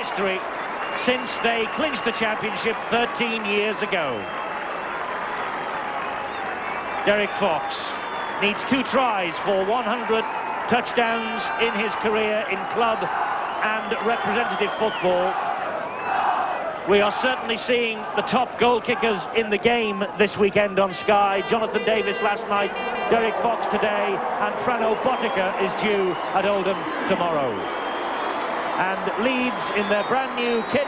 history since they clinched the championship 13 years ago. Derek Fox needs 2 tries for 100 touchdowns in his career in club and representative football. We are certainly seeing the top goal kickers in the game this weekend on Sky. Jonathan Davis last night, Derek Fox today, and Frano Botica is due at Oldham tomorrow. And Leeds, in their brand new kit,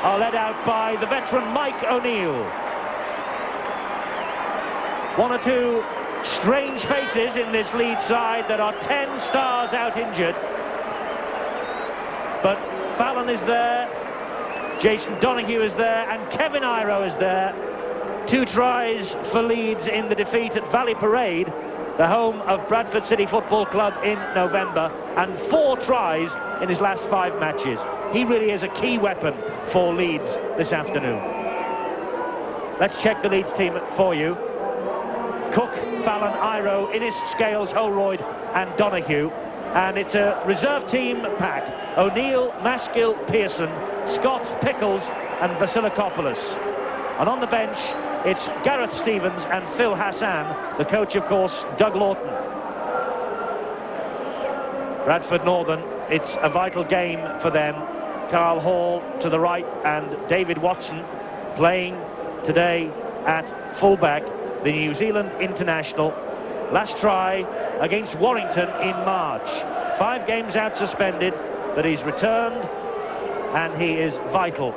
are led out by the veteran Mike O'Neill. One or two strange faces in this Leeds side. There are 10 stars out injured. But Fallon is there, Jason Donoghue is there, and Kevin Iro is there. 2 tries for Leeds in the defeat at Valley Parade, the home of Bradford City Football Club in November, and 4 tries in his last 5 matches. He really is a key weapon for Leeds this afternoon. Let's check the Leeds team for you. Cook, Fallon, Iro, Innes, Scales, Holroyd and Donoghue. And it's a reserve team pack. O'Neill, Maskill, Pearson, Scott, Pickles and Basilikopoulos. And on the bench, it's Gareth Stevens and Phil Hassan. The coach, of course, Doug Lawton. Bradford Northern, it's a vital game for them. Carl Hall to the right and David Watson playing today at fullback, the New Zealand international. Last try against Warrington in March. 5 games out suspended, but he's returned and he is vital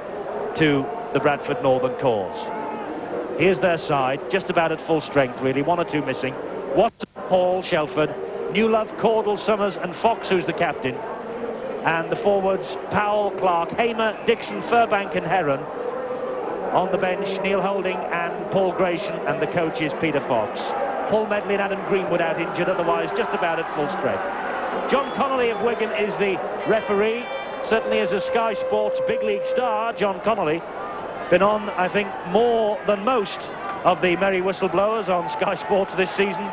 to the Bradford Northern cause. Here's their side, just about at full strength really, 1 or 2 missing. Watson, Hall, Shelford, Newlove, Caudle, Summers and Fox, who's the captain. And the forwards, Powell, Clark, Hamer, Dixon, Furbank and Heron. On the bench, Neil Holding and Paul Gratian, and the coach is Peter Fox. Paul Medley and Adam Greenwood out injured, otherwise just about at full strength. John Connolly of Wigan is the referee. Certainly as a Sky Sports big league star, John Connolly. Been on, I think, more than most of the merry whistleblowers on Sky Sports this season.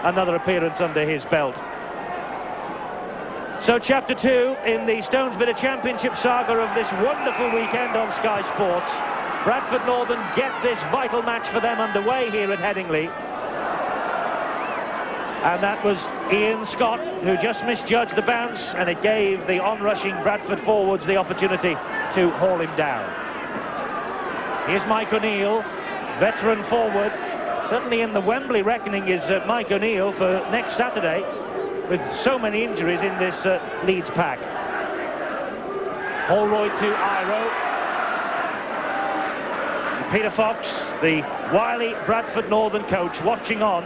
Another appearance under his belt. So chapter 2 in the Stonesbitter Championship saga of this wonderful weekend on Sky Sports. Bradford Northern get this vital match for them underway here at Headingley. And that was Ian Scott who just misjudged the bounce, and it gave the on-rushing Bradford forwards the opportunity to haul him down. Here's Mike O'Neill, veteran forward. Certainly in the Wembley reckoning is Mike O'Neill for next Saturday, with so many injuries in this Leeds pack. Holroyd to Iro. Peter Fox, the wily Bradford Northern coach, watching on,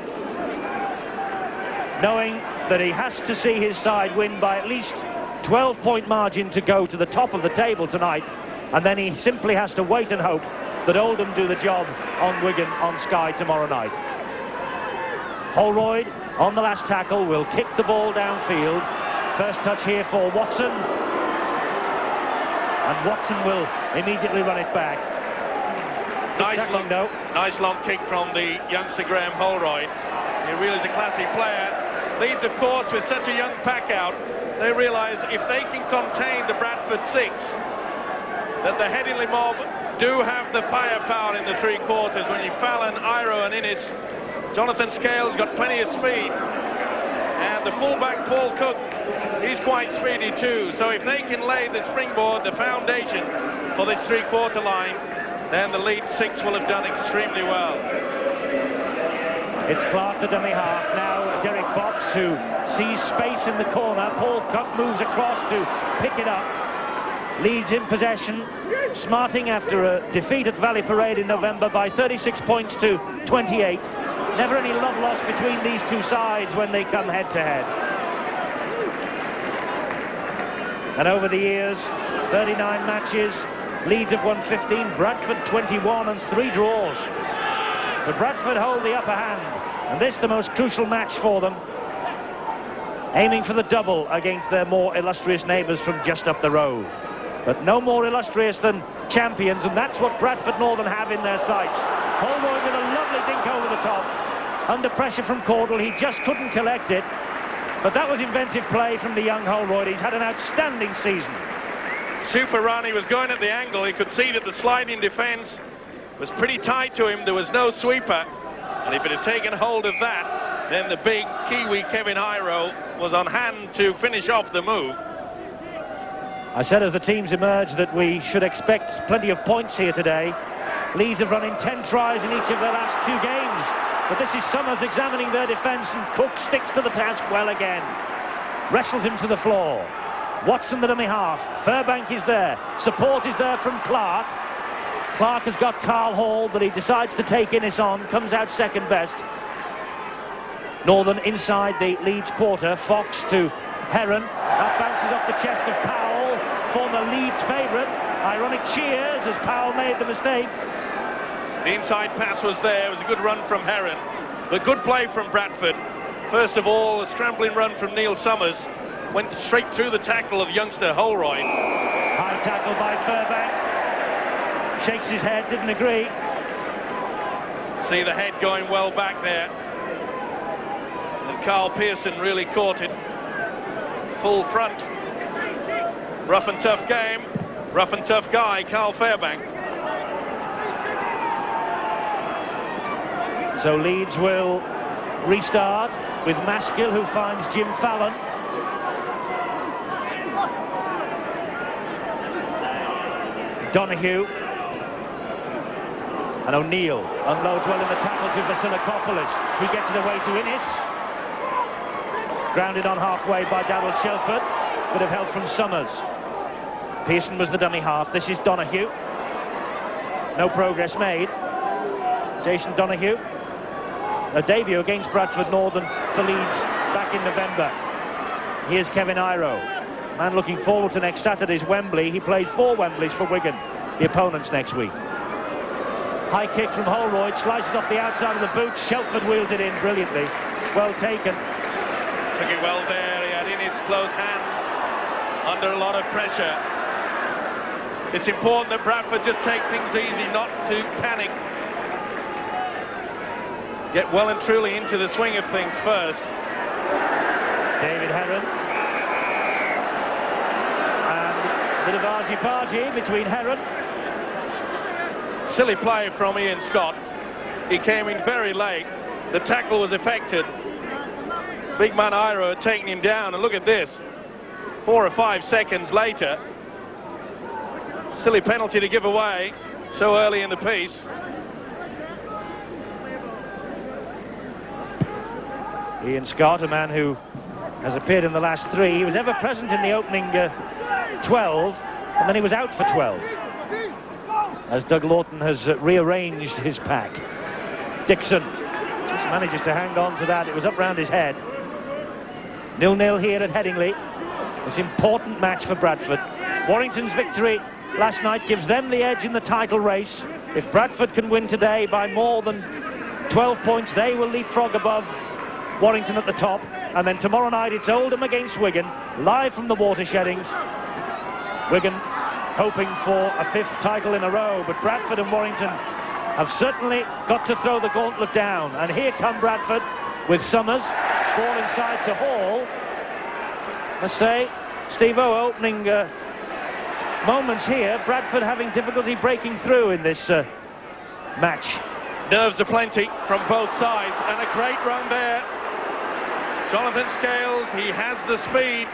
knowing that he has to see his side win by at least 12-point margin to go to the top of the table tonight, and then he simply has to wait and hope that Oldham do the job on Wigan on Sky tomorrow night. Holroyd on the last tackle will kick the ball downfield. First touch here for Watson, and Watson will immediately run it back. Nice long kick from the youngster Graham Holroyd. He really is a classy player. Leeds, of course, with such a young pack out, they realise if they can contain the Bradford 6, that the Headingley mob do have the firepower in the 3 quarters. When you Fallon, Iro and Innes, Jonathan Scales got plenty of speed, and the fullback Paul Cook, he's quite speedy too. So if they can lay the springboard, the foundation for this 3-quarter line, then the Leeds 6 will have done extremely well. It's Clark, the dummy half. Now Derek Fox, who sees space in the corner. Paul Cook moves across to pick it up. Leeds in possession. Smarting after a defeat at Valley Parade in November by 36 points to 28. Never any love lost between these 2 sides when they come head-to-head. And over the years, 39 matches. Leeds have won 15, Bradford 21 and 3 draws. But Bradford hold the upper hand, and this the most crucial match for them, aiming for the double against their more illustrious neighbours from just up the road. But no more illustrious than champions, and that's what Bradford Northern have in their sights. Holroyd with a lovely dink over the top, under pressure from Caudle. He just couldn't collect it, but that was inventive play from the young Holroyd. He's had an outstanding season. super run. He was going at the angle. He could see that the sliding defence was pretty tight to him. There was no sweeper. And if it had taken hold of that, then the big Kiwi Kevin Iro was on hand to finish off the move. I said as the teams emerge that we should expect plenty of points here today. Leeds have run in 10 tries in each of their last 2 games. But this is Summers examining their defence, and Cook sticks to the task well again. Wrestles him to the floor. Watson the dummy half. Fairbank is there. Support is there from Clark. Clark has got Carl Hall, but he decides to take Innes on. Comes out second best. Northern inside the Leeds quarter. Fox to Heron. That bounces off the chest of Powell, former Leeds favourite. Ironic cheers as Powell made the mistake. The inside pass was there. It was a good run from Heron. But good play from Bradford. First of all, a scrambling run from Neil Summers. Went straight through the tackle of youngster Holroyd. High tackle by Fairbank. Shakes his head, didn't agree. See the head going well back there. And Carl Pearson really caught it. Full front. Rough and tough game. Rough and tough guy, Carl Fairbank. So Leeds will restart with Maskill, who finds Jim Fallon. Donahue. And O'Neill unloads well in the tackle to Vasilakopoulos. He gets it away to Innes. Grounded on halfway by Darryl Shelford. Bit of help from Summers. Pearson was the dummy half. This is Donahue. No progress made. Jason Donahue. A debut against Bradford Northern for Leeds back in November. Here's Kevin Iro. Man looking forward to next Saturday's Wembley. He played 4 Wembleys for Wigan, the opponents next week. High kick from Holroyd, slices off the outside of the boot. Shelford wheels it in brilliantly. Well taken. Took it well there. He had in his close hand under a lot of pressure. It's important that Bradford just take things easy, not to panic. Get well and truly into the swing of things first. David Heron. And a bit of argy-bargy between Heron. Silly play from Ian Scott. He came in very late. The tackle was effected. Big man Iro had taken him down, and look at this. 4 or 5 seconds later. Silly penalty to give away so early in the piece. Ian Scott, a man who has appeared in the last 3. He was ever present in the opening 12, and then he was out for 12. As Doug Lawton has rearranged his pack. Dixon just manages to hang on to that. It was up round his head. 0-0 here at Headingley. This important match for Bradford. Warrington's victory last night gives them the edge in the title race. If Bradford can win today by more than 12 points, they will leapfrog above Warrington at the top. And then tomorrow night it's Oldham against Wigan, live from the Watersheddings. Wigan hoping for a 5th title in a row, but Bradford and Warrington have certainly got to throw the gauntlet down. And here come Bradford with Summers. Ball inside to Hall. Must say, Steve-O, opening moments here. Bradford having difficulty breaking through in this match. Nerves aplenty from both sides, and a great run there. Jonathan Scales, he has the speed,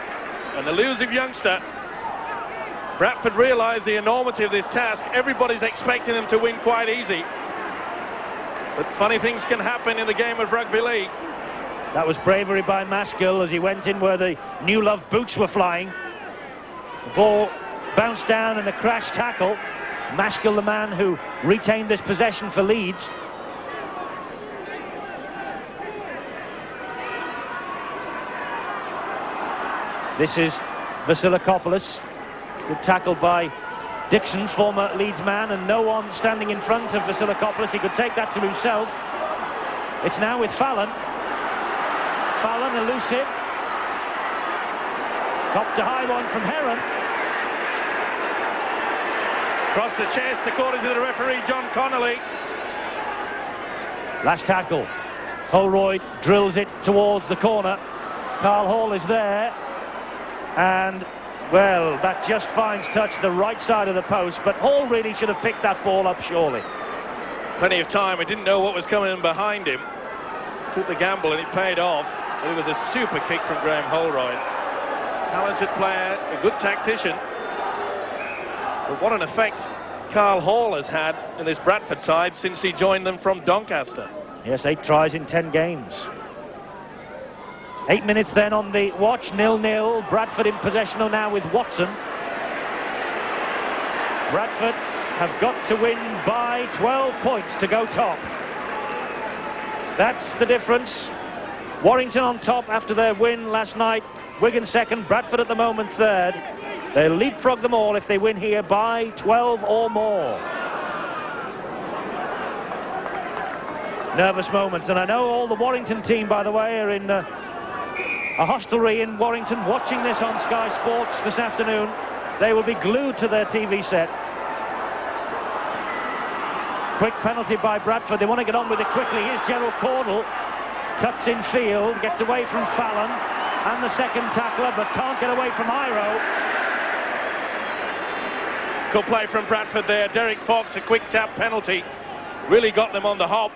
an elusive youngster. Bradford realised the enormity of this task. Everybody's expecting them to win quite easy. But funny things can happen in the game of rugby league. That was bravery by Maskill as he went in where the New Love boots were flying. The ball bounced down in a crash tackle. Maskill, the man who retained this possession for Leeds. This is Vasilakopoulos. Good tackle by Dixon, former Leeds man, and no one standing in front of Vasilakopoulos. He could take that to himself. It's now with Fallon. Fallon elusive. Top to high one from Heron. Across the chest, according to the referee, John Connolly. Last tackle. Holroyd drills it towards the corner. Carl Hall is there. And Well, that just finds touch the right side of the post, but Hall really should have picked that ball up, surely. Plenty of time. He didn't know what was coming in behind him. Took the gamble and it paid off. It was a super kick from Graham Holroyd. Talented player, a good tactician. But what an effect Carl Hall has had in this Bradford side since he joined them from Doncaster. Yes, 8 tries in 10 games. 8 minutes then on the watch, 0-0. Bradford in possession now with Watson. Bradford have got to win by 12 points to go top. That's the difference. Warrington on top after their win last night. Wigan second, Bradford at the moment third. They'll leapfrog them all if they win here by 12 or more. Nervous moments, and I know all the Warrington team, by the way, are in a hostelry in Warrington watching this on Sky Sports this afternoon. They will be glued to their TV set. Quick penalty by Bradford. They want to get on with it quickly. Here's Gerald Caudle. Cuts in field, gets away from Fallon and the second tackler, but can't get away from Iro. Good play from Bradford there. Derek Fox, a quick tap penalty. Really got them on the hop.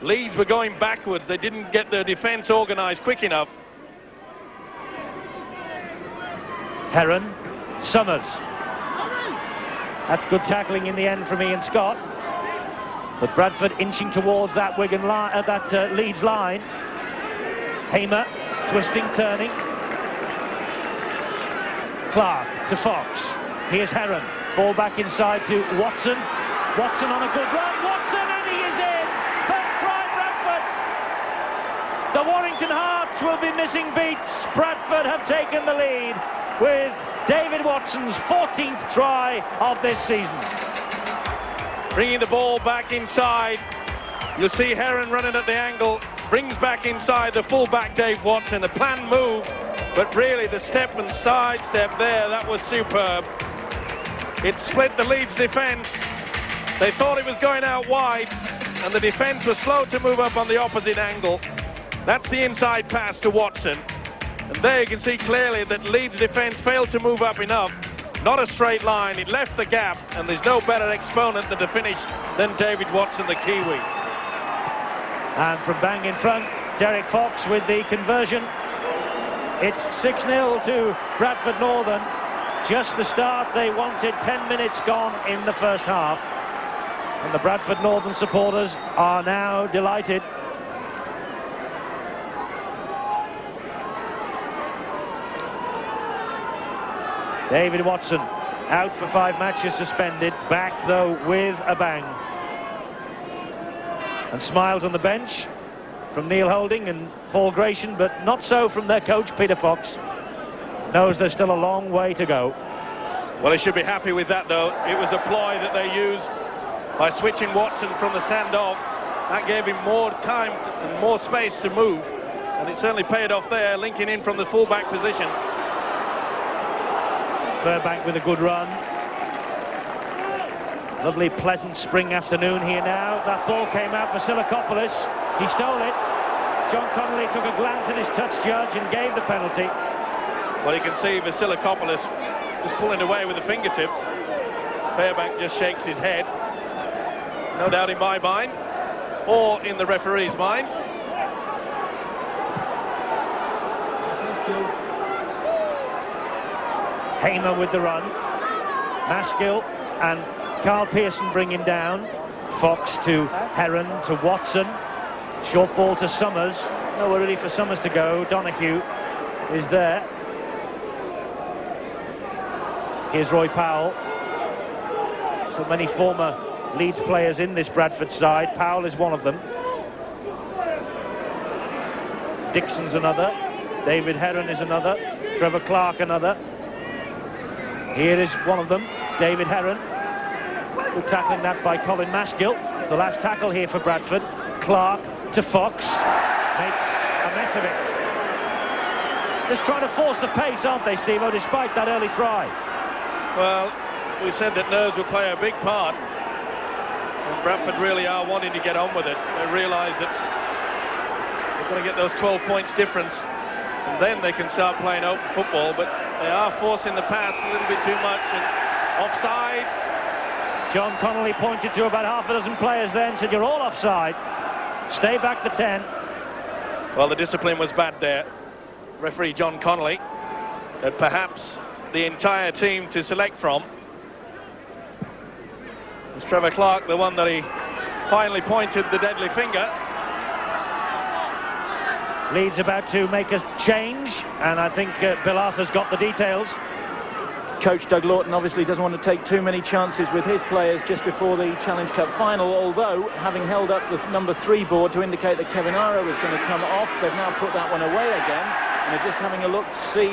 Leeds were going backwards. They didn't get their defence organised quick enough. Heron, Summers. That's good tackling in the end from Ian Scott. But Bradford inching towards that Wigan line, that Leeds line. Hamer, twisting, turning. Clark to Fox. Here's Heron. Ball back inside to Watson. Watson on a good run. Watson, and he is in. First try, Bradford. The Warrington Hearts will be missing beats. Bradford have taken the lead with David Watson's 14th try of this season. Bringing the ball back inside. You'll see Heron running at the angle. Brings back inside the fullback Dave Watson. A planned move, but really the step and side step there, that was superb. It split the Leeds defence. They thought it was going out wide, and the defence was slow to move up on the opposite angle. That's the inside pass to Watson. And there you can see clearly that Leeds defence failed to move up enough. Not a straight line, it left the gap, and there's no better exponent than to finish than David Watson, the Kiwi. And from bang in front, Derek Fox with the conversion. It's 6-0 to Bradford Northern. Just the start they wanted, 10 minutes gone in the first half. And the Bradford Northern supporters are now delighted. David Watson out for 5 matches, suspended, back though with a bang. And smiles on the bench from Neil Holding and Paul Gratian, but not so from their coach Peter Fox. Knows there's still a long way to go. Well, he should be happy with that though. It was a ploy that they used by switching Watson from the standoff. That gave him more time and more space to move, and it certainly paid off there, linking in from the fullback position. Burbank with a good run. Lovely, pleasant spring afternoon here now. That ball came out for Silikopoulos. He stole it. John Connolly took a glance at his touch judge and gave the penalty. Well, you can see Vasilikopoulos just pulling away with the fingertips. Fairbank just shakes his head. No doubt in my mind, or in the referee's mind. Hamer with the run. Maskill and Carl Pearson bringing down. Fox to Heron to Watson. Short ball to Summers. Nowhere really for Summers to go. Donahue is there. Here's Roy Powell. So many former Leeds players in this Bradford side. Powell is one of them. Dixon's another. David Heron is another. Trevor Clark another. Here is one of them, David Heron. Good tackling that by Colin Maskill. It's the last tackle here for Bradford. Clark to Fox. Makes a mess of it. Just trying to force the pace, aren't they, Steve-O, despite that early try? Well, we said that nerves would play a big part. And Bradford really are wanting to get on with it. They realise that they're going to get those 12 points difference, and then they can start playing open football. But They are forcing the pass a little bit too much, and offside. John Connolly pointed to about half a dozen players then, said, you're all offside. Stay back the 10. Well, the discipline was bad there. Referee John Connolly had perhaps the entire team to select from. It's Trevor Clark, the one that he finally pointed the deadly finger. Leeds about to make a change, and I think Bill Arthur's got the details. Coach Doug Lawton obviously doesn't want to take too many chances with his players just before the Challenge Cup final, although having held up the number 3 board to indicate that Kevin Iro was going to come off, they've now put that one away again, and they're just having a look to see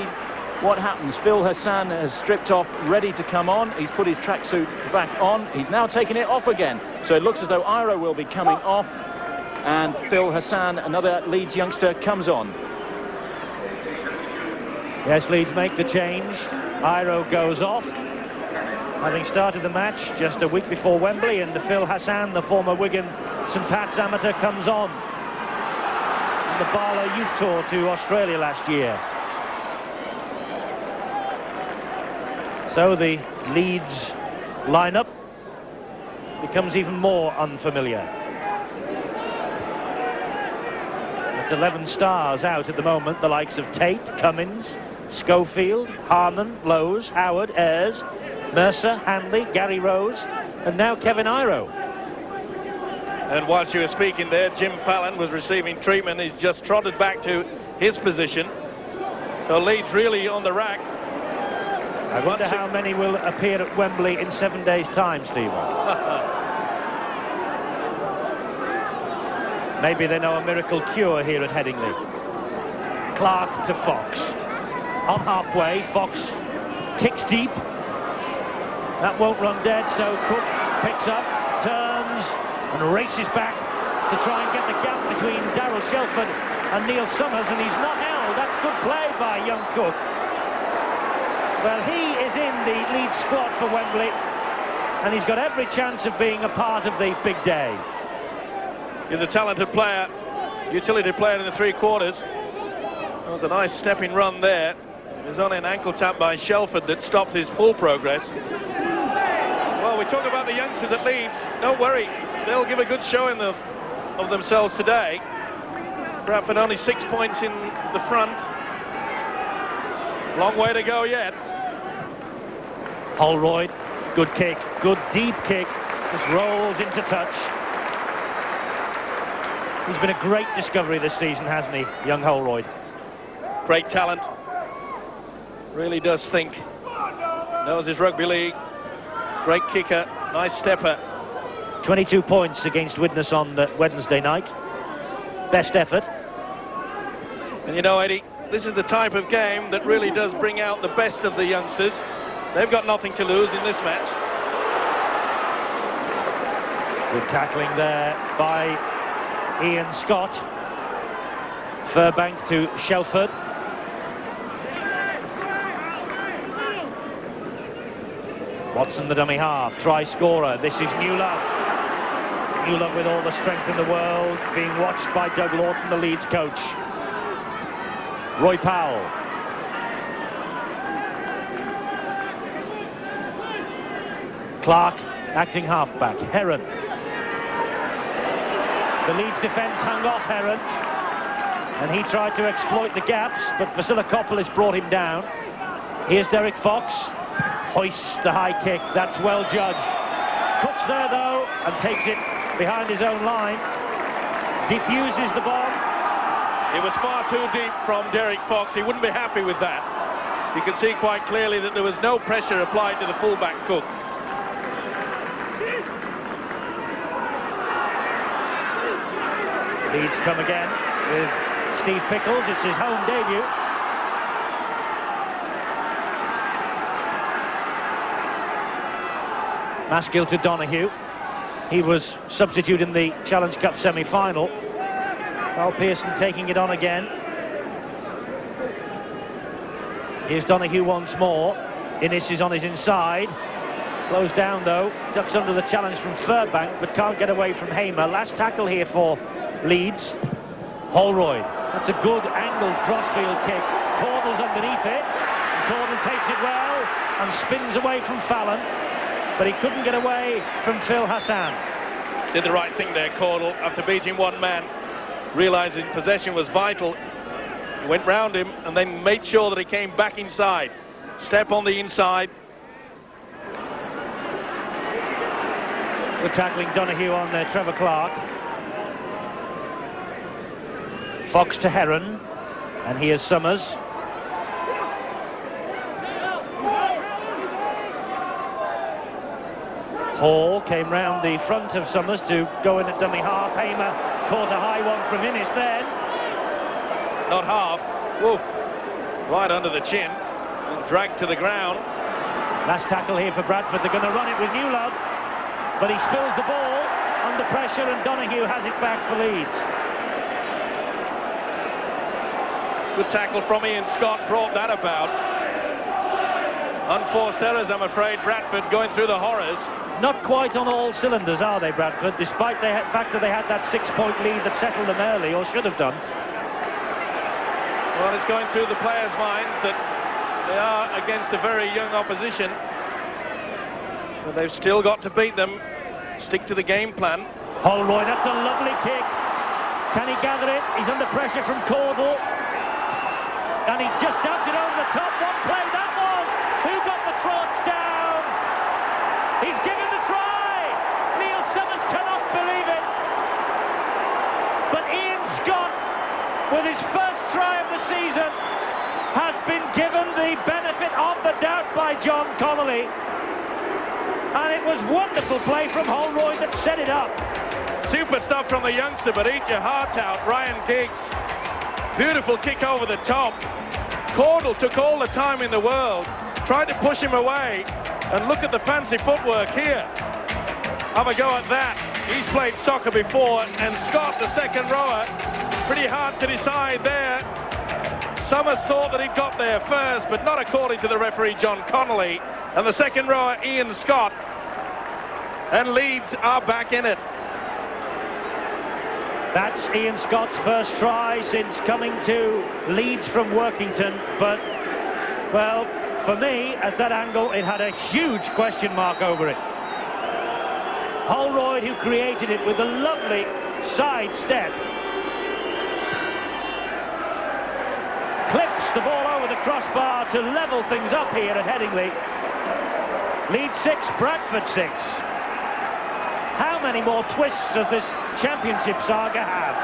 what happens. Phil Hassan has stripped off, ready to come on. He's put his tracksuit back on. He's now taking it off again. So it looks as though Iro will be coming off, and Phil Hassan, another Leeds youngster, comes on. Yes, Leeds make the change. Iro goes off, having started the match just a week before Wembley, and Phil Hassan, the former Wigan St Pat's amateur, comes on the Barlow Youth Tour to Australia last year. So the Leeds lineup becomes even more unfamiliar. That's 11 stars out at the moment, the likes of Tate, Cummins, Schofield, Harman, Lowe's, Howard, Ayres, Mercer, Handley, Gary Rose, and now Kevin Iro. And whilst you were speaking there, Jim Fallon was receiving treatment. He's just trotted back to his position. So Leeds really on the rack. I wonder how many will appear at Wembley in 7 days' time, Stephen. Maybe they know a miracle cure here at Headingley. Clark to Fox. On halfway, Fox kicks deep. That won't run dead, so Cook picks up, turns, and races back to try and get the gap between Darryl Shelford and Neil Summers, and he's not held. That's good play by young Cook. Well, he is in the Leeds squad for Wembley, and he's got every chance of being a part of the big day. He's a talented player, utility player in the 3/4. That was a nice stepping run there. It was only an ankle tap by Shelford that stopped his full progress. Well, we talk about the youngsters at Leeds. Don't worry, they'll give a good showing of themselves today. Bradford only 6 points in the front. Long way to go yet. Holroyd, good kick, good deep kick, just rolls into touch. He's been a great discovery this season, hasn't he, young Holroyd? Great talent. Really does think. Knows his rugby league. Great kicker, nice stepper. 22 points against Widnes on Wednesday night. Best effort. And you know, Eddie, this is the type of game that really does bring out the best of the youngsters. They've got nothing to lose in this match. Good tackling there by Ian Scott. Furbank to Shelford. Watson, the dummy half, try scorer. This is Newlove. Newlove with all the strength in the world, being watched by Doug Lawton, the Leeds coach. Roy Powell. Clark, acting halfback. Heron. The Leeds defence hung off Heron, and he tried to exploit the gaps, but Vasilikopoulou brought him down. Here's Derek Fox. Hoists the high kick. That's well judged. Cook's there, though, and takes it behind his own line. Defuses the bomb. It was far too deep from Derek Fox. He wouldn't be happy with that. You can see quite clearly that there was no pressure applied to the fullback Cook. Leeds come again with Steve Pickles. It's his home debut. Maskill to Donahue. He was substitute in the Challenge Cup semi-final. Carl Pearson taking it on again. Here's Donahue once more. Innes is on his inside. Closed down though. Ducks under the challenge from Furbank, but can't get away from Hamer. Last tackle here for Leeds. Holroyd. That's a good angled crossfield kick. Caudle's underneath it. Caudle takes it well and spins away from Fallon, but he couldn't get away from Phil Hassan. Did the right thing there, Caudle, after beating one man, realising possession was vital. He went round him and then made sure that he came back inside. Step on the inside. Good tackling Donahue on there, Trevor Clark. Fox to Heron, and here's Summers. Hall came round the front of Summers to go in at dummy half. Hamer caught a high one from Innes then. Not half. Whoa. Right under the chin and dragged to the ground. Last tackle here for Bradford. They're going to run it with Newlove, but he spills the ball under pressure and Donahue has it back for Leeds. Good tackle from Ian Scott brought that about. Unforced errors, I'm afraid. Bradford going through the horrors. Not quite on all cylinders, are they, Bradford, despite the fact that they had that 6-point lead that settled them early, or should have done. Well, it's going through the players' minds that they are against a very young opposition, but they've still got to beat them, stick to the game plan. Holroyd, that's a lovely kick. Can he gather it? He's under pressure from Caudle, and he just dumped it over the top. One play that was. Who got the Trots down? He's given the try. Neil Summers cannot believe it. But Ian Scott, with his first try of the season, has been given the benefit of the doubt by John Connolly. And it was wonderful play from Holroyd that set it up. Super stuff from the youngster, but eat your heart out, Ryan Giggs. Beautiful kick over the top. Caudle took all the time in the world, tried to push him away, and look at the fancy footwork here. Have a go at that. He's played soccer before, and Scott, the second rower, pretty hard to decide there. Summers thought that he'd got there first, but not according to the referee, John Connolly. And the second rower, Ian Scott. And Leeds are back in it. That's Ian Scott's first try since coming to Leeds from Workington, but, well, for me, at that angle, it had a huge question mark over it. Holroyd, who created it with a lovely side step, clips the ball over the crossbar to level things up here at Headingley. Leeds 6, Bradford 6. How many more twists does this championship saga have?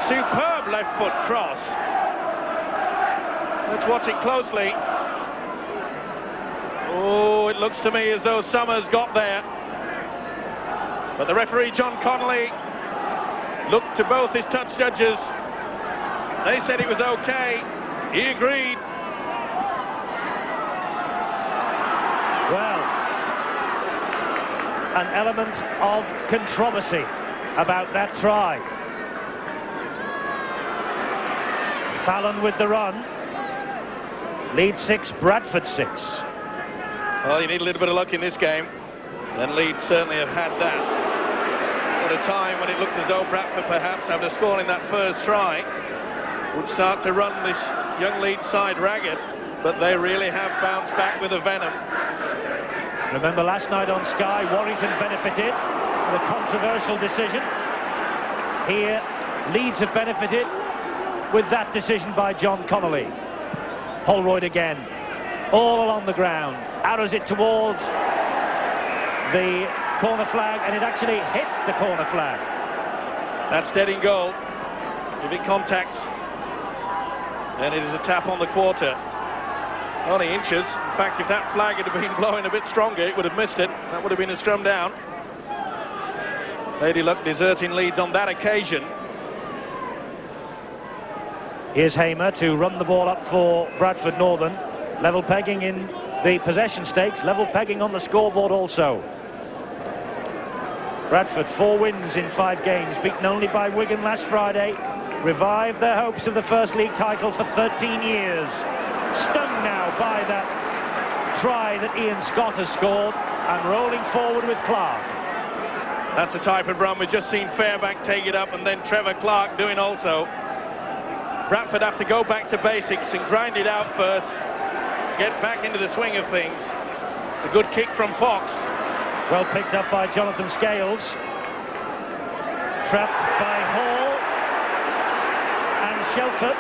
Superb left foot cross. Let's watch it closely. Oh, it looks to me as though Summers got there. But the referee, John Connolly, looked to both his touch judges. They said it was okay. He agreed. Well, an element of controversy about that try. Fallon with the run. Leeds 6, Bradford 6. Well, you need a little bit of luck in this game, and Leeds certainly have had that. At a time when it looked as though Bradford, perhaps, after scoring that first try, would start to run this young Leeds side ragged, but they really have bounced back with a venom. Remember last night on Sky, Warrington benefited with a controversial decision. Here, Leeds have benefited with that decision by John Connolly. Holroyd again, all along the ground, arrows it towards the corner flag, and it actually hit the corner flag. That's dead in goal. If it contacts, then it is a tap on the quarter. Only inches. In fact, if that flag had been blowing a bit stronger, it would have missed it. That would have been a scrum down. Lady Luck deserting Leeds on that occasion. Here's Hamer to run the ball up for Bradford Northern. Level pegging in the possession stakes, level pegging on the scoreboard also. Bradford 4 wins in 5 games, beaten only by Wigan last Friday. Revived their hopes of the first league title for 13 years. Stung now by that try that Ian Scott has scored, and rolling forward with Clark. That's the type of run we've just seen Fairbank take it up, and then Trevor Clark doing also. Bradford have to go back to basics and grind it out first. get back into the swing of things. It's a good kick from Fox. Well picked up by Jonathan Scales. Trapped by Hall and Shelford.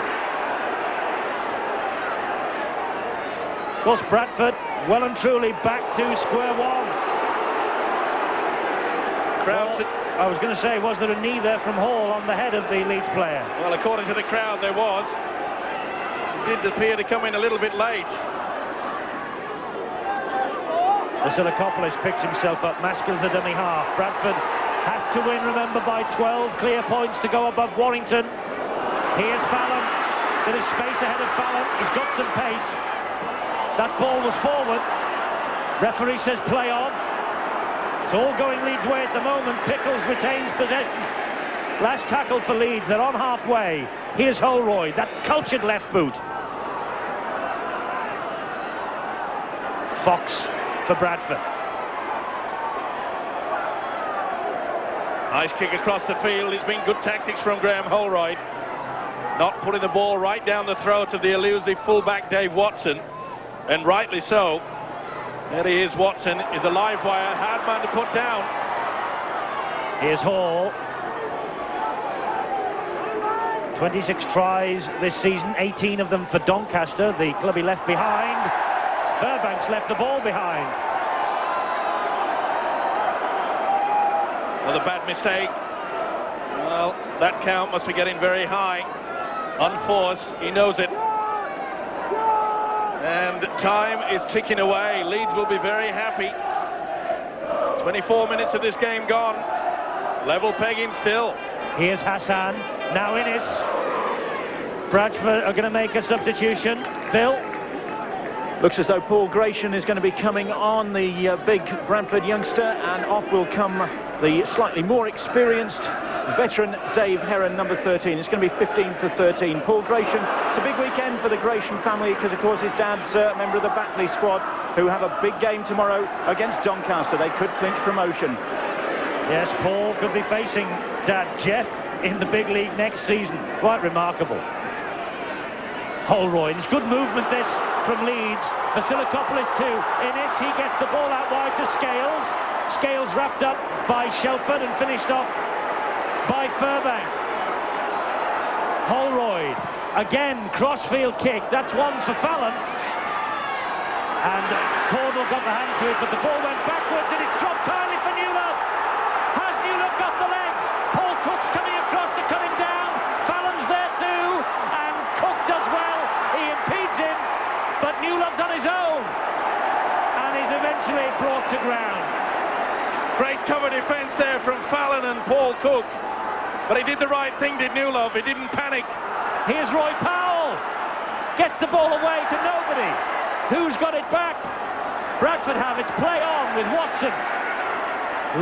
Of course, Bradford well and truly back to square one. Crowd. I was going to say, was there a knee there from Hall on the head of the Leeds player? Well, according to the crowd, there was. It did appear to come in a little bit late. Vasilakopoulos picks himself up, Maskell's the dummy half. Bradford have to win, remember, by 12 clear points to go above Warrington. Here's Fallon. Bit of space ahead of Fallon. He's got some pace. That ball was forward. Referee says play on. It's all going Leeds' way at the moment. Pickles retains possession. Last tackle for Leeds. They're on halfway. Here's Holroyd, that cultured left boot. Fox for Bradford. Nice kick across the field. It's been good tactics from Graham Holroyd. Not putting the ball right down the throat of the elusive fullback Dave Watson. And rightly so. There he is, Watson. Is a live wire. Hard man to put down. Here's Hall. 26 tries this season, 18 of them for Doncaster, the club he left behind. Fairbanks left the ball behind. Another bad mistake. Well, that count must be getting very high. Unforced, he knows it. And time is ticking away. Leeds will be very happy. 24 minutes of this game gone. Level pegging still. Here's Hassan, now Innes. Bradford are going to make a substitution. Bill? Looks as though Paul Gratian is going to be coming on, the big Bradford youngster, and off will come the slightly more experienced veteran Dave Heron, number 13. It's going to be 15 for 13. Paul Gratian, it's a big weekend for the Gratian family because, of course, his dad's a member of the Batley squad who have a big game tomorrow against Doncaster. They could clinch promotion. Yes, Paul could be facing Dad Jeff in the big league next season. Quite remarkable. Holroyd, it's good movement this from Leeds. Vasilakopoulos too. Innes, he gets the ball out wide to Scales. Scales wrapped up by Shelford and finished off by Fairbank. Holroyd, again, crossfield kick. That's one for Fallon. And Cordell got the hand to it, but the ball went backwards and it's dropped kindly for Newlove. Has Newlove got the legs? Paul Cook's coming across to cut him down. Fallon's there too, and Cook does well. He impedes him, but Newlove's on his own and is eventually brought to ground. Great cover defence there from Fallon and Paul Cook. But he did the right thing, did Newlove. He didn't panic. Here's Roy Powell. Gets the ball away to nobody. Who's got it back? Bradford have it. Play on with Watson.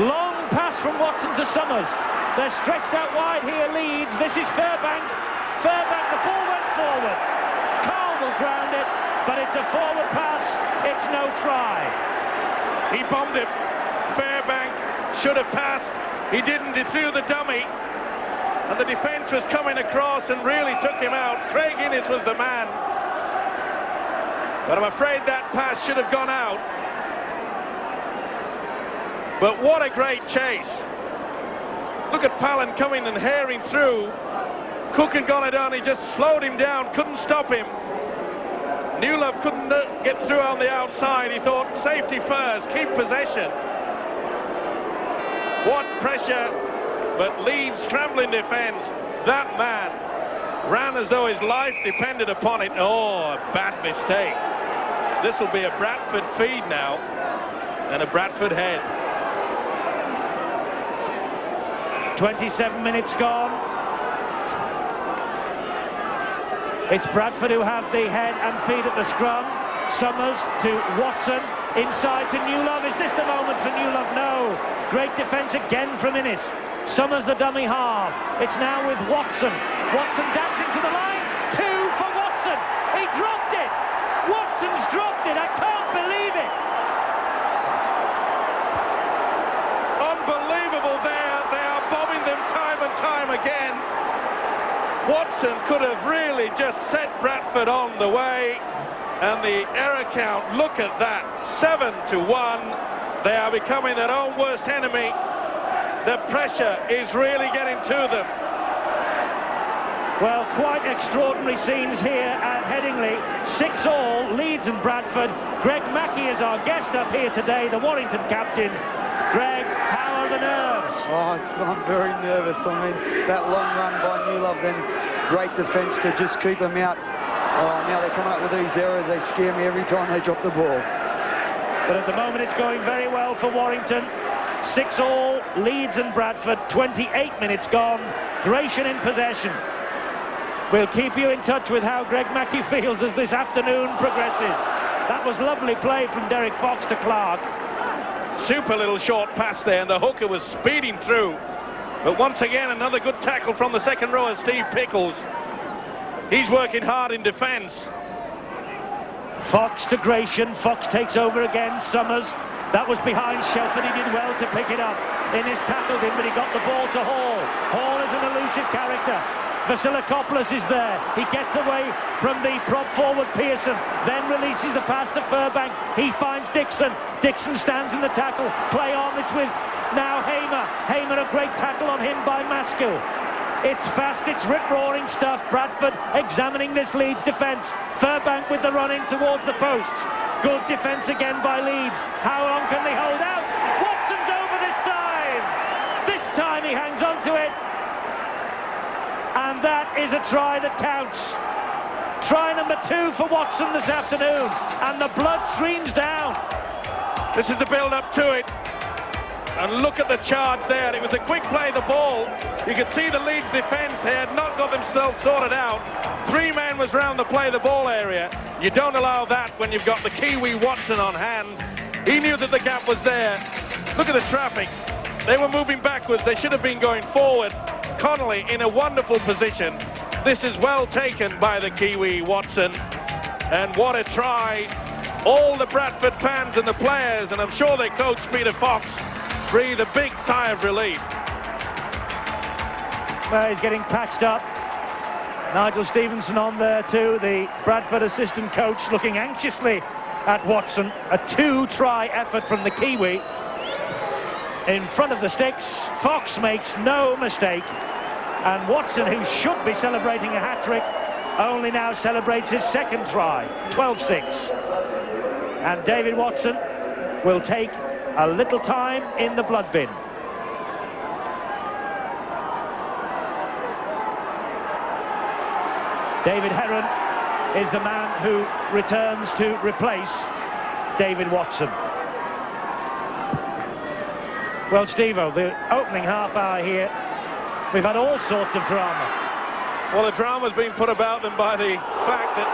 Long pass from Watson to Summers. They're stretched out wide here, Leeds. This is Fairbank. Fairbank, the ball went forward. Carl will ground it, but it's a forward pass. It's no try. He bombed it. Fairbank should have passed. He didn't. He threw the dummy. And the defence was coming across and really took him out. Craig Innes was the man. But I'm afraid that pass should have gone out. But what a great chase. Look at Fallon coming and herring through. Cook had gone it on. He just slowed him down. Couldn't stop him. Newlove couldn't get through on the outside. He thought, safety first, keep possession. What pressure, but Leeds scrambling defence. That man ran as though his life depended upon it. Oh, a bad mistake. This will be a Bradford feed now, and a Bradford head. 27 minutes gone. It's Bradford who have the head and feet at the scrum. Summers to Watson, inside to Newlove. Is this the moment for Newlove? No. Great defence again from Innes. Summers the dummy half. It's now with Watson. Watson dancing to the line. Two for Watson. He dropped it. Watson's dropped it. I can't believe it. Unbelievable there. They are bombing them time and time again. Watson could have really just set Bradford on the way. And the error count, look at that, 7-1. They are becoming their own worst enemy. The pressure is really getting to them. Well, quite extraordinary scenes here at Headingley. 6-all, Leeds and Bradford. Greg Mackey is our guest up here today, the Warrington captain. Greg, how are the nerves? Oh, I'm very nervous. I mean, that long run by Newlove, then great defence to just keep them out. Oh, now they're coming up with these errors. They scare me every time they drop the ball. But at the moment, it's going very well for Warrington. 6-all, Leeds and Bradford, 28 minutes gone. Gratian in possession. We'll keep you in touch with how Greg Mackey feels as this afternoon progresses. That was lovely play from Derek Fox to Clark. Super little short pass there, and the hooker was speeding through. But once again, another good tackle from the second rower, Steve Pickles. He's working hard in defence. Fox to Gratian. Fox takes over again. Summers. That was behind Shelford. He did well to pick it up. Innes tackled him, but he got the ball to Hall. Hall is an elusive character. Vasilakopoulos is there. He gets away from the prop forward Pearson, then releases the pass to Furbank. He finds Dixon. Dixon stands in the tackle. Play on. It's with now Hamer. Hamer, a great tackle on him by Maskill. It's fast, it's rip-roaring stuff. Bradford examining this Leeds defence. Furbank with the run in towards the posts. Good defence again by Leeds. How long can they hold out? Watson's over this time. This time he hangs on to it. And that is a try that counts. Try number 2 for Watson this afternoon. And the blood streams down. This is the build-up to it. And look at the charge there. It was a quick play, the ball. You could see the Leeds defence. They had not got themselves sorted out. 3 men was round the play the ball area. You don't allow that when you've got the Kiwi Watson on hand. He knew that the gap was there. Look at the traffic. They were moving backwards. They should have been going forward. Connolly in a wonderful position. This is well taken by the Kiwi Watson. And what a try. All the Bradford fans and the players, and I'm sure their coach Peter Fox, breathe a big sigh of relief. Well, he's getting patched up. Nigel Stevenson on there too, the Bradford assistant coach, looking anxiously at Watson. A 2-try effort from the Kiwi. In front of the sticks, Fox makes no mistake. And Watson, who should be celebrating a hat-trick, only now celebrates his second try. 12-6. And David Watson will take a little time in the blood bin. David Heron is the man who returns to replace David Watson. Well, Steve-o, the opening half hour here, we've had all sorts of drama. Well, the drama's been put about them by the fact that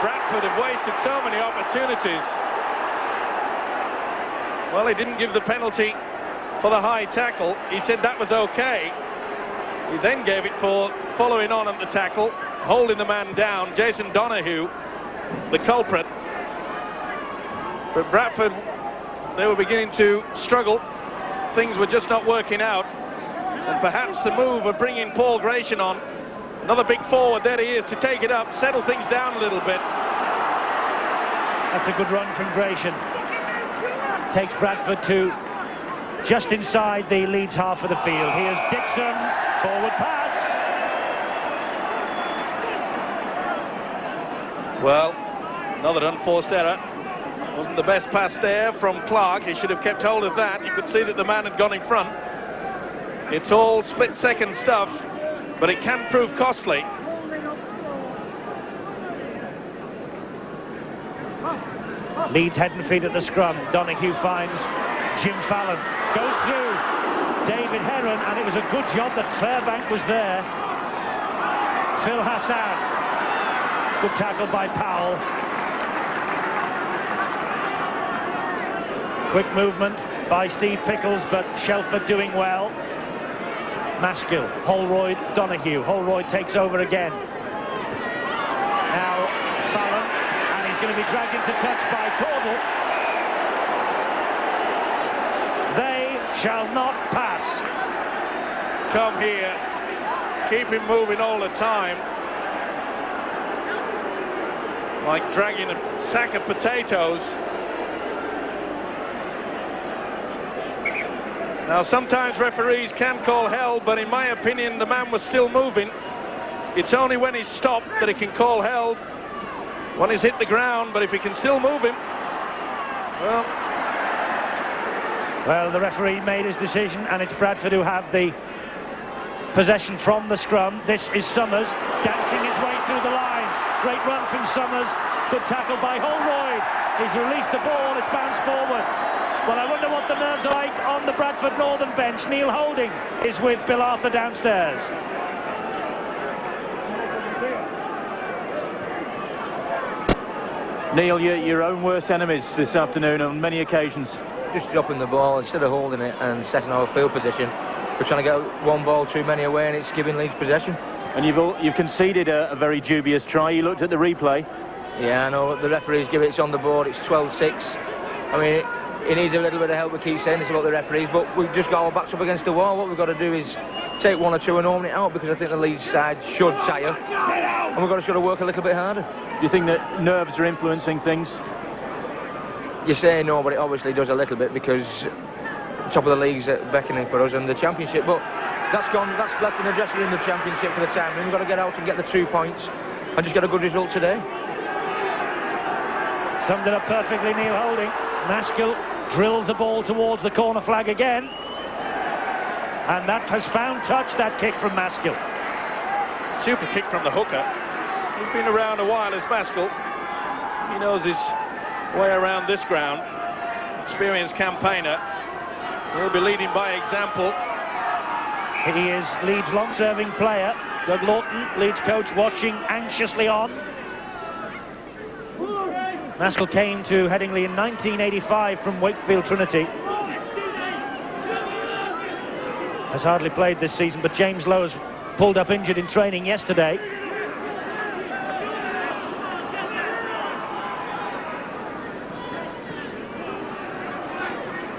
Bradford have wasted so many opportunities. Well, he didn't give the penalty for the high tackle. He said that was okay. He then gave it for following on at the tackle, holding the man down, Jason Donahue, the culprit. But Bradford, they were beginning to struggle. Things were just not working out. And perhaps the move of bringing Paul Gratian on, another big forward, there he is, to take it up, settle things down a little bit. That's a good run from Gratian. Takes Bradford to just inside the Leeds half of the field. Here's Dixon, forward pass. Well, another unforced error. Wasn't the best pass there from Clark. He should have kept hold of that. You could see that the man had gone in front. It's all split-second stuff, but it can prove costly. Leeds head and feet at the scrum. Donahue finds Jim Fallon. Goes through David Heron, and it was a good job that Furbank was there. Phil Hassan. Good tackle by Powell. Quick movement by Steve Pickles, but Shelford doing well. Maskill, Holroyd, Donahue. Holroyd takes over again. Now Fallon, and he's going to be dragged into touch by Caudle. They shall not pass. Come here. Keep him moving all the time. like dragging a sack of potatoes. Now, sometimes referees can call held, but in my opinion, the man was still moving. It's only when he's stopped that he can call held, when he's hit the ground, but if he can still move him, well, the referee made his decision, and it's Bradford who have the possession from the scrum. This is Summers dancing his way through the line. Great run from Summers. Good tackle by Holroyd. He's released the ball. It's bounced forward. Well, I wonder what the nerves are like on the Bradford Northern bench. Neil Holding is with Bill Arthur downstairs. Neil, you're your own worst enemies this afternoon on many occasions. Just dropping the ball instead of holding it and setting our field position. We're trying to get one ball too many away, and it's giving Leeds possession. And you've conceded a very dubious try. You looked at the replay. Yeah, I know. The referees give it. It's on the board. It's 12-6. I mean, it needs a little bit of help. We keep saying this about the referees, but we've just got our backs up against the wall. What we've got to do is take one or two and open it out, because I think the Leeds side should tire, and we've got to sort of work a little bit harder. Do you think that nerves are influencing things? You say no, but it obviously does a little bit, because top of the league's beckoning for us and the championship, but that's gone. That's left in the dressing room, the championship for the time, and we've got to get out and get the 2 points and just get a good result today. Summed it up perfectly, Neil Holding. Maskell drills the ball towards the corner flag again, and that has found touch, that kick from Maskell. super kick from the hooker. He's been around a while, is Maskell. He knows his way around this ground. Experienced campaigner. He'll be leading by example. He is Leeds' long-serving player. Doug Lawton, Leeds coach, watching anxiously on. Maskell came to Headingley in 1985 from Wakefield Trinity. Has hardly played this season, but James Lowe's pulled up injured in training yesterday.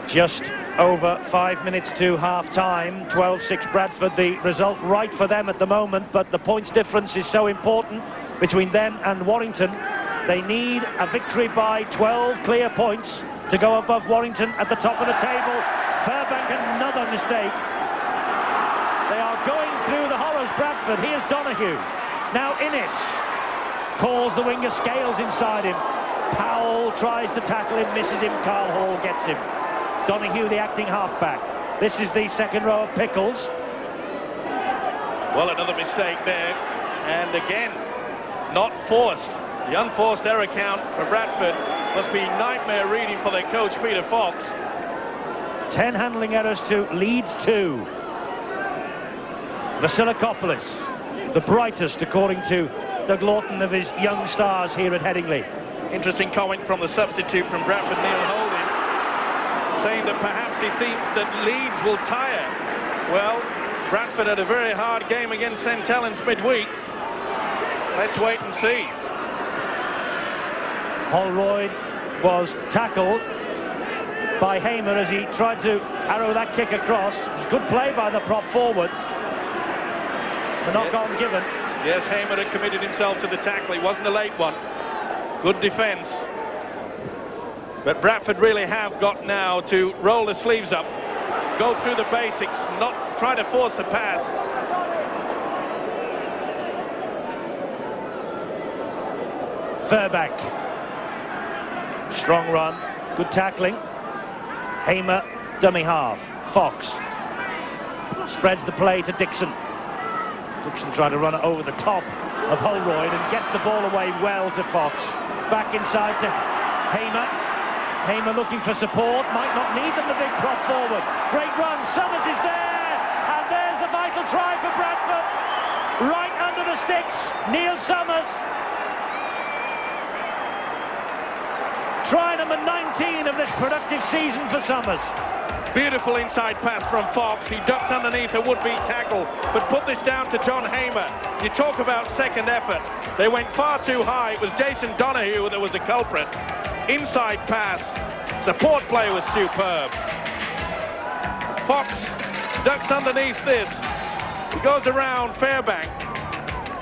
Just over 5 minutes to half-time, 12-6 Bradford, the result right for them at the moment, but the points difference is so important between them and Warrington. They need a victory by 12 clear points to go above Warrington at the top of the table. Fairbank, another mistake. They are going through the hollows, Bradford. Here's Donoghue. Now Innes calls the winger, Scales inside him. Powell tries to tackle him, misses him. Carl Hall gets him. Donoghue, the acting halfback. This is the second row of Pickles. Well, another mistake there. And again, not forced. The unforced error count for Bradford must be nightmare reading for their coach, Peter Fox. 10 handling errors to Leeds 2. Vasilakopoulos, the brightest, according to Doug Lawton, of his young stars here at Headingley. Interesting comment from the substitute from Bradford, Neil Holding, saying that perhaps he thinks that Leeds will tire. Well, Bradford had a very hard game against St Helens midweek. Let's wait and see. Holroyd was tackled by Hamer as he tried to arrow that kick across. It was good play by the prop forward. The knock-on given. Yes, Hamer had committed himself to the tackle. He wasn't a late one. Good defence. But Bradford really have got now to roll the sleeves up, go through the basics, not try to force the pass. Fairbank. Strong run, good tackling. Hamer, dummy half. Fox spreads the play to Dixon. Dixon trying to run it over the top of Holroyd and gets the ball away well to Fox. Back inside to Hamer. Hamer looking for support, might not need them, the big prop forward. Great run, Summers is there, and there's the vital try for Bradford. Right under the sticks, Neil Summers. Try number 19 of this productive season for Summers. Beautiful inside pass from Fox. He ducked underneath a would-be tackle, but put this down to John Hamer. You talk about second effort. They went far too high. It was Jason Donoghue that was the culprit. Inside pass. Support play was superb. Fox ducks underneath this. He goes around Fairbank.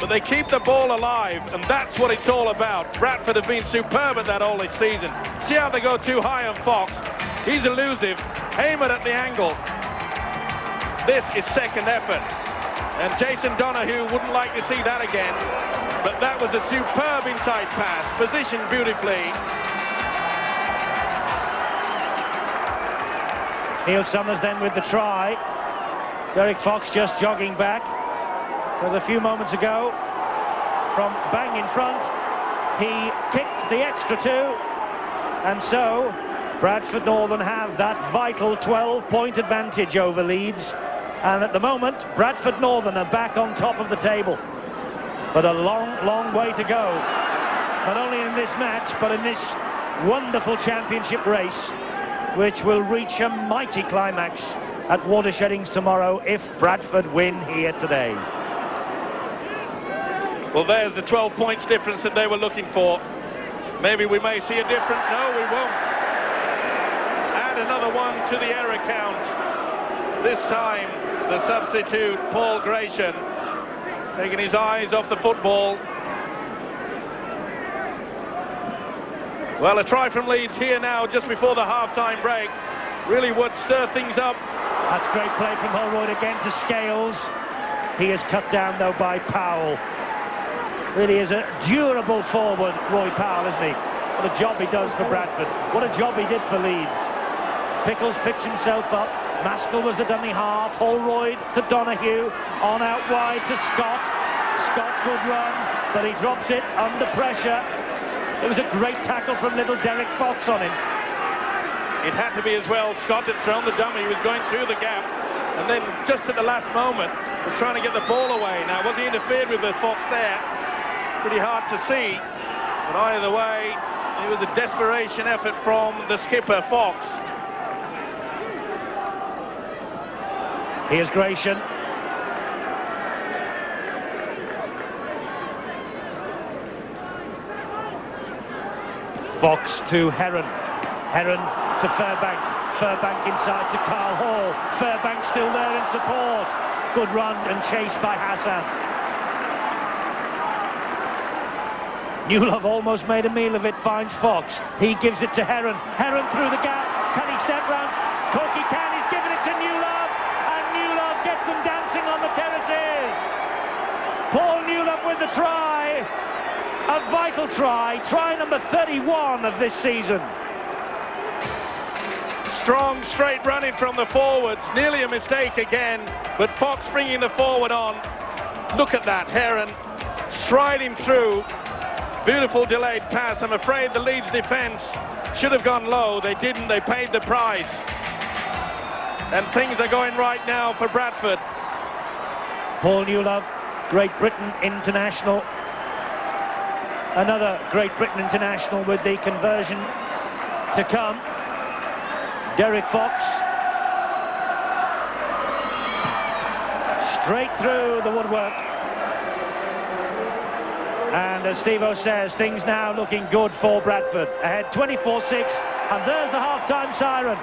but they keep the ball alive, and that's what it's all about. Bradford have been superb at that all this season. See how they go too high on Fox. He's elusive. Aim it at the angle. This is second effort. And Jason Donahue wouldn't like to see that again. But that was a superb inside pass, positioned beautifully. Neil Summers then with the try. Derek Fox just jogging back. Because a few moments ago, from bang in front, he kicked the extra two. And so, Bradford Northern have that vital 12-point advantage over Leeds. And at the moment, Bradford Northern are back on top of the table. But a long, long way to go. Not only in this match, but in this wonderful championship race, which will reach a mighty climax at Watersheddings tomorrow if Bradford win here today. Well, there's the 12 points difference that they were looking for. Maybe we may see a different... No, we won't. Add another one to the error count. This time, the substitute, Paul Gratian, taking his eyes off the football. Well, a try from Leeds here now, just before the half-time break, really would stir things up. That's great play from Holroyd again to Scales. He is cut down, though, by Powell. Really is a durable forward, Roy Powell, isn't he? What a job he does for Bradford. What a job he did for Leeds. Pickles picks himself up. Maskell was the dummy half. Holroyd to Donahue. On out wide to Scott. Scott could run, but he drops it under pressure. It was a great tackle from little Derek Fox on him. It had to be as well. Scott had thrown the dummy. He was going through the gap. And then, just at the last moment, was trying to get the ball away. Now, was he interfered with Fox there? Pretty hard to see. But either way, it was a desperation effort from the skipper, Fox. Here's Gratian. Fox to Heron. Heron to Fairbank. Fairbank inside to Carl Hall. Fairbank still there in support. Good run and chased by Hassan. Newlove almost made a meal of it, finds Fox. He gives it to Heron. Heron through the gap. Can he step round? Corky can. He's given it to Newlove. And Newlove gets them dancing on the terraces. Paul Newlove with the try. A vital try. Try number 31 of this season. Strong, straight running from the forwards. Nearly a mistake again. But Fox bringing the forward on. Look at that. Heron striding through. Beautiful delayed pass. I'm afraid the Leeds defence should have gone low. They didn't. They paid the price. And things are going right now for Bradford. Paul Newlove, Great Britain international. Another Great Britain international with the conversion to come. Derek Fox. Straight through the woodwork. And as Steve-O says, things now looking good for Bradford. Ahead 24-6, and there's the half-time siren.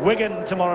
Wigan tomorrow.